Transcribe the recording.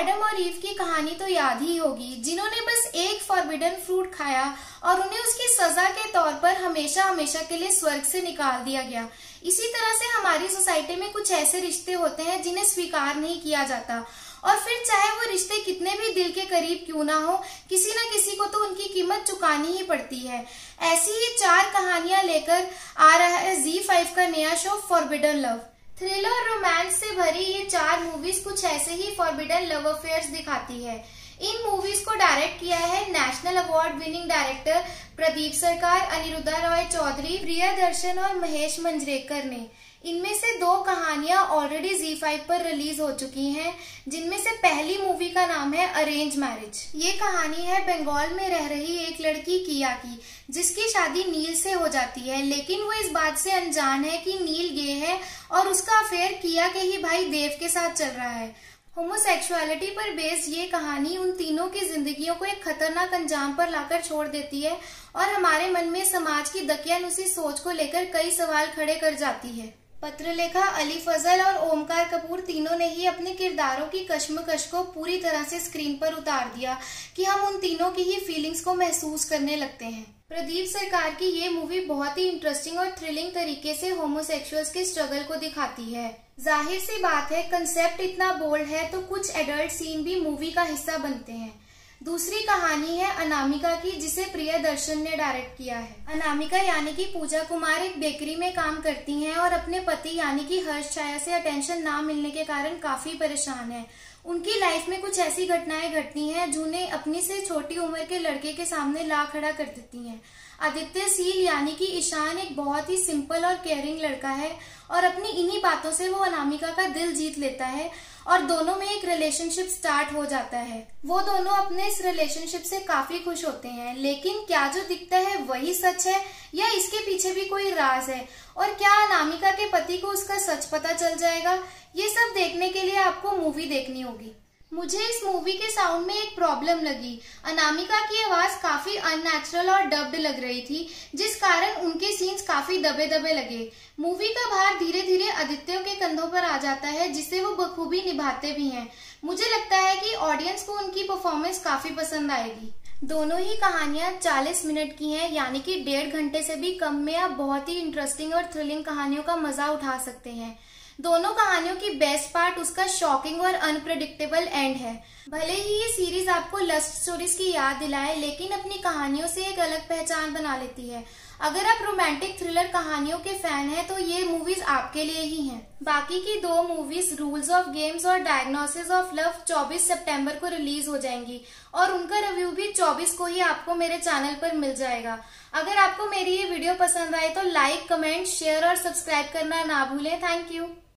Adam और ewe की कहानी तो याद ही होगी, जिन्होंने बस एक फॉरबिडन फ्रूट खाया और उन्हें उसकी सजा के तौर पर हमेशा हमेशा के लिए स्वर्ग से निकाल दिया गया। इसी तरह से हमारी सोसाइटी में कुछ ऐसे रिश्ते होते हैं जिन्हें स्वीकार नहीं किया जाता, और फिर चाहे वो रिश्ते कितने भी दिल के करीब क्यों ना हो, किसी न किसी को तो उनकी कीमत चुकानी ही पड़ती है। ऐसी ही 4 कहानियां लेकर आ रहा है ZEE5 का नया शो फॉरबिडन लव। थ्रिलर और रोमांस से भरी ये 4 मूवीज कुछ ऐसे ही फॉरबिडन लव अफेयर्स दिखाती है। इन मूवीज को डायरेक्ट किया है national award winning director Pradeep सरकार, अनिरुद्धा रॉय चौधरी, प्रियदर्शन और महेश मंजरेकर ने। इनमें से 2 कहानियां ऑलरेडी ZEE5 पर रिलीज हो चुकी हैं, जिनमें से पहली मूवी का नाम है अरेंज मैरिज। ये कहानी है बंगाल में रह रही एक लड़की किया की, जिसकी शादी नील से हो जाती है, लेकिन वो इस बात से अनजान है कि नील गे है और उसका अफेयर किया के ही भाई देव के साथ चल रहा है। होमोसेक्सुअलिटी पर बेस्ड ये कहानी उन तीनों की जिंदगियों को एक खतरनाक अंजाम पर लाकर छोड़ देती है और हमारे मन में समाज की दकियानुसी सोच को लेकर कई सवाल खड़े कर जाती है। पत्रलेखा, अली फजल और ओमकार कपूर तीनों ने ही अपने किरदारों की कश्मकश को पूरी तरह से स्क्रीन पर उतार दिया कि हम उन तीनों की ही फीलिंग्स को महसूस करने लगते हैं। प्रदीप सरकार की ये मूवी बहुत ही इंटरेस्टिंग और थ्रिलिंग तरीके से होमोसेक्सुअल्स के स्ट्रगल को दिखाती है। जाहिर सी बात है, कंसेप्ट इतना बोल्ड है तो कुछ एडल्ट सीन भी मूवी का हिस्सा बनते हैं। दूसरी कहानी है अनामिका की, जिसे प्रियदर्शन ने डायरेक्ट किया है। अनामिका यानी कि पूजा कुमार एक बेकरी में काम करती हैं और अपने पति यानी कि हर्ष छाया से अटेंशन ना मिलने के कारण काफी परेशान है। उनकी लाइफ में कुछ ऐसी घटनाएं घटती हैं जिन्हें अपनी से छोटी उम्र के लड़के के सामने ला खड़ा कर देती हैं। आदित्य सील यानी कि ईशान एक बहुत ही सिंपल और केयरिंग लड़का है और अपनी इन्हीं बातों से वो अनामिका का दिल जीत लेता है और दोनों में एक रिलेशनशिप स्टार्ट हो जाता है। वो दोनों अपने इस रिलेशनशिप से काफी खुश होते हैं, लेकिन क्या जो दिखता है वही सच है या इसके पीछे भी कोई राज है, और क्या अनामिका के पति को उसका सच पता चल जाएगा? ये सब देखने के लिए आपको मूवी देखनी होगी। मुझे इस मूवी के साउंड में एक प्रॉब्लम लगी। अनामिका की आवाज काफी अननेचुरल और डब्ड लग रही थी, जिस कारण उनके सीन्स काफी दबे दबे लगे। मूवी का भार धीरे धीरे आदित्य के कंधों पर आ जाता है, जिसे वो बखूबी निभाते भी हैं। मुझे लगता है कि ऑडियंस को उनकी परफॉर्मेंस काफी पसंद आएगी। दोनों ही कहानियां 40 मिनट की हैं, यानी कि 1.5 घंटे से भी कम में आप बहुत ही इंटरेस्टिंग और थ्रिलिंग कहानियों का मजा उठा सकते हैं। दोनों कहानियों की बेस्ट पार्ट उसका शॉकिंग और अनप्रेडिक्टेबल एंड है। भले ही ये सीरीज आपको लस्ट स्टोरीज की याद दिलाए, लेकिन अपनी कहानियों से एक अलग पहचान बना लेती है। अगर आप रोमांटिक थ्रिलर कहानियों के फैन हैं तो ये मूवीज आपके लिए ही हैं। बाकी की 2 मूवीज रूल्स ऑफ गेम्स और डायग्नोसिस ऑफ लव 24 सितंबर को रिलीज हो जाएंगी और उनका रिव्यू भी 24 को ही आपको मेरे चैनल पर मिल जाएगा। अगर आपको मेरी ये वीडियो पसंद आए तो लाइक, कमेंट, शेयर और सब्सक्राइब करना ना भूलें। Thank you.